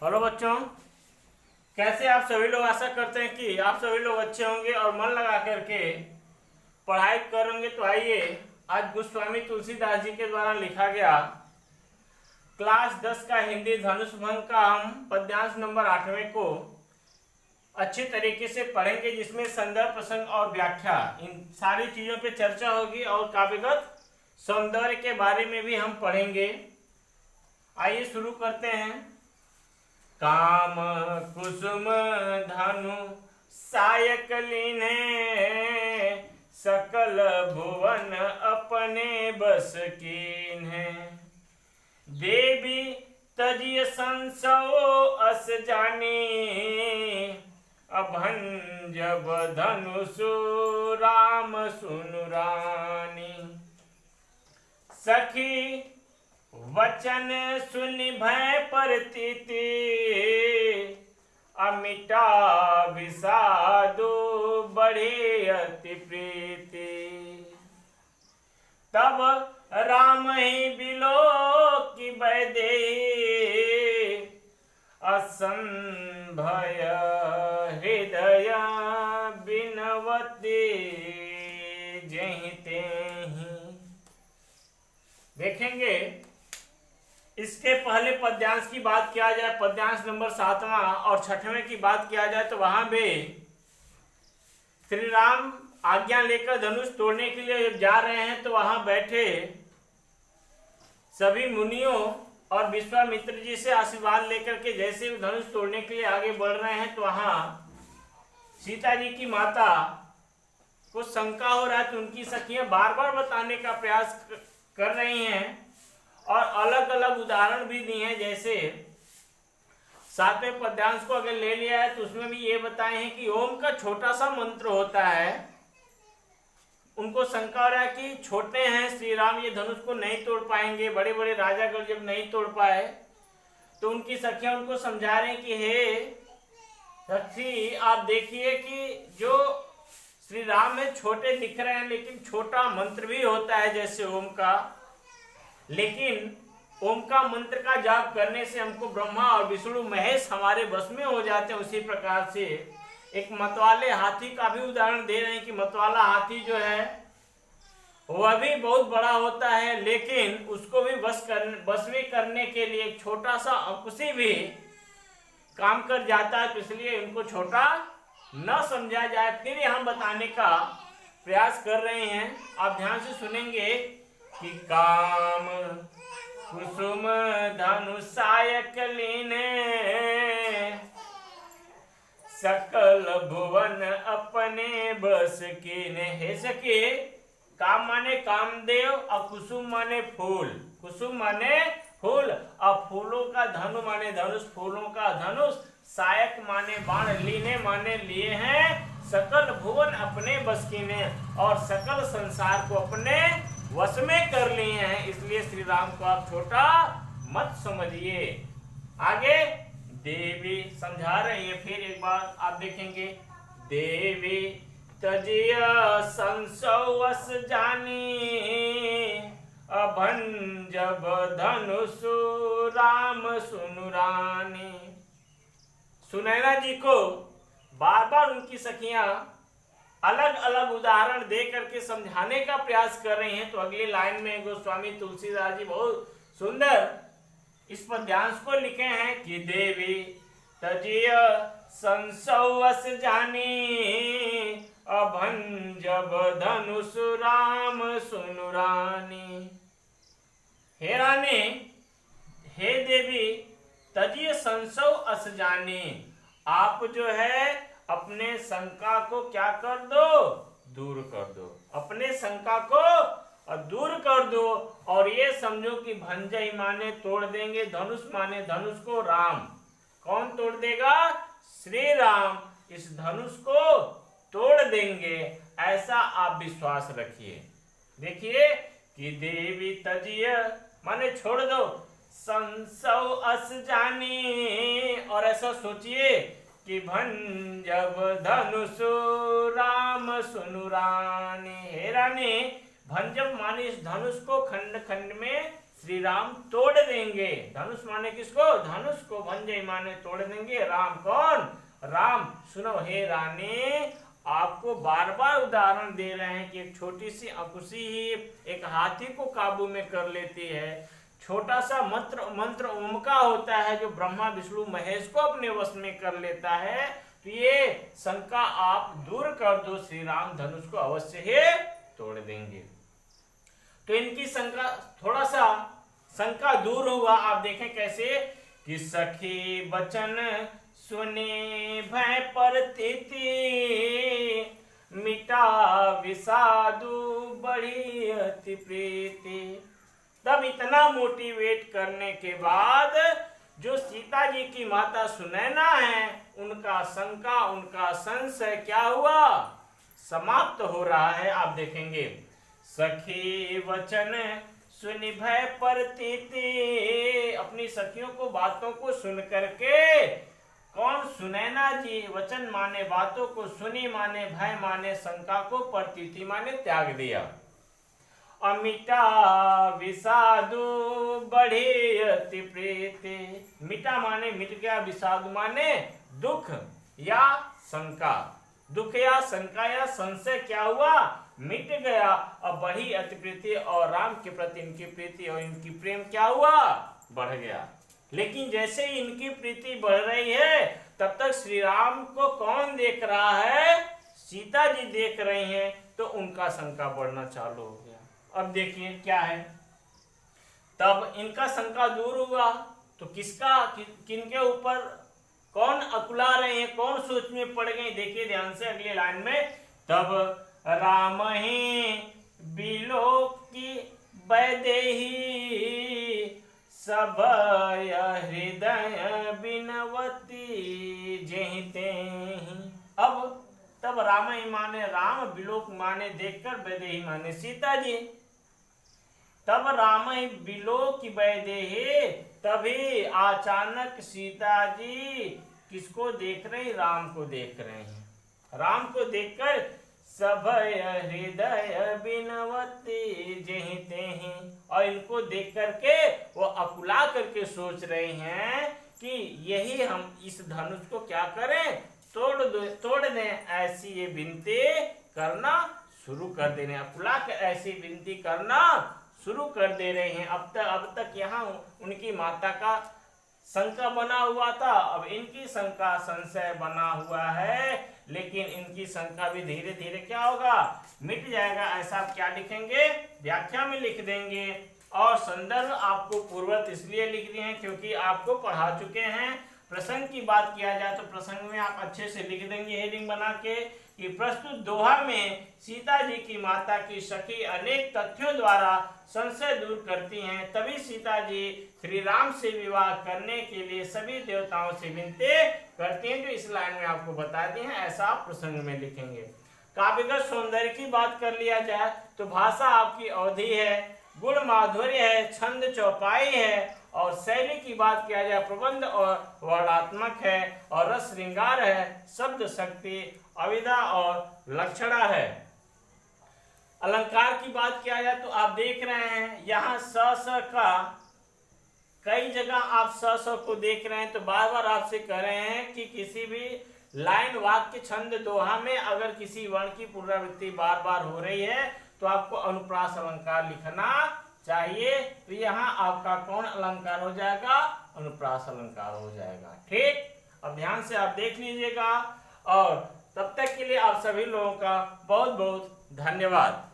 Hello बच्चों, कैसे आप सभी लोग। आशा करते हैं कि आप सभी लोग अच्छे होंगे और मन लगा करके पढ़ाई करेंगे। तो आइए, आज गोस्वामी तुलसीदास जी के द्वारा लिखा गया क्लास 10 का हिंदी धनुष भंग का हम पद्यांश नंबर 8वें को अच्छी तरीके से पढ़ेंगे, जिसमें संदर्भ, प्रसंग और व्याख्या, इन सारी चीजों पे चर्चा होगी और काव्यगत सौंदर्य के बारे में भी हम पढ़ेंगे। आइए शुरू करते हैं। काम कुसुम धनु सायक लीने, सकल भुवन अपने बस कीन्हे। देवी तजिय संसो अस जानी, अभंजब धनुषु राम सुनु रानी। सखी वचन सुनि भय परतीति, अमिटा विषादु बढ़े अति प्रीति। तब राम ही बिलो की वैदेही, असंभय हृदय बिनवती जहि तेहि। देखेंगे इसके पहले पद्यांश की बात किया जाए, पद्यांश नंबर 7वां और 6वें की बात किया जाए तो वहां भी श्री राम आज्ञा लेकर धनुष तोड़ने के लिए जब जा रहे हैं तो वहां बैठे सभी मुनियों और विश्वामित्र जी से आशीर्वाद लेकर के जैसे वो धनुष तोड़ने के लिए आगे बढ़ रहे हैं तो वहां सीता जी की माता को शंका हो रहा है, तो उनकी सखियां बार बार बताने का प्रयास कर रही हैं और अलग अलग उदाहरण भी दिए हैं। जैसे 7वें पद्यांश को अगर ले लिया है तो उसमें भी ये बताए हैं कि ओम का छोटा सा मंत्र होता है। उनको शंका हो रहा है कि छोटे हैं श्री राम, ये धनुष को नहीं तोड़ पाएंगे। बड़े बड़े राजागण जब नहीं तोड़ पाए तो उनकी सखियां उनको समझा रहे हैं कि हे सखी, आप देखिए कि जो श्री राम में छोटे दिख रहे हैं, लेकिन छोटा मंत्र भी होता है जैसे ओम का। लेकिन ओम का मंत्र का जाप करने से हमको ब्रह्मा और विष्णु महेश हमारे बस में हो जाते हैं। उसी प्रकार से एक मतवाले हाथी का भी उदाहरण दे रहे हैं कि मतवाला हाथी जो है वह भी बहुत बड़ा होता है, लेकिन उसको भी बस में करने के लिए एक छोटा सा अंकुशी भी काम कर जाता है। तो इसलिए उनको छोटा न समझा जाए। फिर यहाँ बताने का प्रयास कर रहे हैं, आप ध्यान से सुनेंगे कि काम कुसुम धनु सायक लीने, सकल भुवन अपने बस कीने। हे सके, काम माने कामदेव और कुसुम माने फूल। कुसुम माने फूल और फूलों का धनु माने धनुष, फूलों का धनुष। सायक माने बाण, लीने माने लिए हैं। सकल भुवन अपने बस कीने, और सकल संसार को अपने वश में कर लिए हैं। इसलिए श्री राम को आप छोटा मत समझिए। आगे देवी समझा रही है, फिर एक बार आप देखेंगे। देवी तजिय संसवस जानी, अभंजब धनुषु राम सुनु रानी। सुनैना जी को बार बार उनकी सखियां अलग अलग उदाहरण दे करके समझाने का प्रयास कर रही हैं। तो अगली लाइन में गोस्वामी तुलसीदास जी बहुत सुंदर इस पद्यांश को लिखे हैं कि देवी तजिय संसवस जानी, अभंजब धनुष राम सुनु रानी। हे रानी, हे देवी, तजिय संसव अस जानी, आप जो है अपने शंका को क्या कर दो, दूर कर दो। अपने शंका को दूर कर दो और ये समझो कि भंजई माने तोड़ देंगे, धनुष माने धनुष को राम। कौन तोड़ देगा? श्री राम इस धनुष को तोड़ देंगे, ऐसा आप विश्वास रखिए। देखिए कि देवी तजिय माने छोड़ दो, संसव अस जानी, और ऐसा सोचिए कि भंजब धनुषु राम सुनु रानी। हे रानी, भंजब माने इस धनुष को खंड खंड में श्री राम तोड़ देंगे। धनुष माने किसको? धनुष को। भंजई माने तोड़ देंगे। राम कौन? राम। सुनो हे रानी, आपको बार बार उदाहरण दे रहे हैं कि एक छोटी सी अंकुशी ही एक हाथी को काबू में कर लेती है। छोटा सा मंत्र ओम का होता है जो ब्रह्मा विष्णु महेश को अपने वश में कर लेता है। तो ये शंका आप दूर कर दो, श्री राम धनुष को अवश्य ही तोड़ देंगे। तो इनकी शंका, थोड़ा सा शंका दूर हुआ। आप देखें कैसे कि सखी बचन सुने भय परती, मिटा विषादु बढ़ी अति प्रीति। तब इतना मोटिवेट करने के बाद जो सीता जी की माता सुनैना है, उनका शंका, उनका संशय क्या हुआ? समाप्त हो रहा है। आप देखेंगे सखी वचन सुनि भय परती, अपनी सखियों को बातों को सुन करके, कौन? सुनैना जी। वचन माने बातों को, सुनी माने भय माने शंका को, परतीति माने त्याग दिया। अमिटा विषादु बढ़ी अति प्रीति। मिटा माने मिट गया, विषादु माने दुख या शंका। दुख या शंका या संशय क्या हुआ? मिट गया। अब बढ़ी अति प्रीति, और राम के प्रति इनकी प्रीति और इनकी प्रेम क्या हुआ? बढ़ गया। लेकिन जैसे ही इनकी प्रीति बढ़ रही है, तब तक श्री राम को कौन देख रहा है? सीता जी देख रही हैं। तो उनका शंका बढ़ना चालू हो गया। अब देखिए क्या है। तब इनका शंका दूर हुआ तो किनके ऊपर कौन अकुला रहे हैं, कौन सोच में पड़ गए? देखिए ध्यान से अगले लाइन में, तब राम ही बिलोक की वैदेही, सब हृदय बिनवती जेहि तेहि। अब तब राम ही माने राम, बिलोक माने देखकर, वैदेही माने सीता जी। तब राम ही बिलोक की वैदेही, तभी अचानक सीता जी किसको देख रही? राम को देख रहे हैं। राम को देखकर सब हृदय बिनवती जेहि तेहि, और इनको देख करके वो अकुला करके सोच रहे हैं कि यही हम इस धनुष को क्या करें? तोड़ दें। ऐसी ये विनती करना शुरू कर दे रहे हैं। अकुला के ऐसी विनती करना शुरू कर दे रहे हैं। अब तक यहाँ उनकी माता का शंका बना हुआ था, अब इनकी शंका संशय बना हुआ है। लेकिन इनकी शंका भी धीरे धीरे क्या होगा? मिट जाएगा। ऐसा आप क्या लिखेंगे? व्याख्या में लिख देंगे। और संदर्भ आपको पूर्ववत इसलिए लिख दिए हैं क्योंकि आपको पढ़ा चुके हैं। प्रसंग की बात किया जाए तो प्रसंग में आप अच्छे से लिख देंगे हेडिंग बना के कि प्रस्तुत दोहा में सीता जी की माता की सखी अनेक तथ्यों द्वारा संशय दूर करती हैं। तभी सीता जी श्री राम से विवाह करने के लिए सभी देवताओं से विनती करती हैं, जो इस लाइन में आपको बता दी हैं। ऐसा आप प्रसंग में लिखेंगे। काव्यगत सौंदर्य की बात कर लिया जाए तो भाषा आपकी अवधि है, गुण माधुर्य है, छंद चौपाई है, और शैली की बात किया जाए प्रबंध और वर्णात्मक है, और रस श्रृंगार है, शब्द शक्ति, अविधा और लक्षणा है। अलंकार की बात किया जाए तो आप देख रहे हैं यहाँ स का कई जगह आप स को देख रहे हैं। तो बार बार आपसे कह रहे हैं कि किसी भी लाइन, वाक्य, छंद, दोहा में अगर किसी वर्ण की पुनरावृत्ति बार बार हो रही है तो आपको अनुप्रास अलंकार लिखना चाहिए। तो यहाँ आपका कौन अलंकार हो जाएगा? अनुप्रास अलंकार हो जाएगा। ठीक, अब ध्यान से आप देख लीजिएगा। और तब तक के लिए आप सभी लोगों का बहुत बहुत धन्यवाद।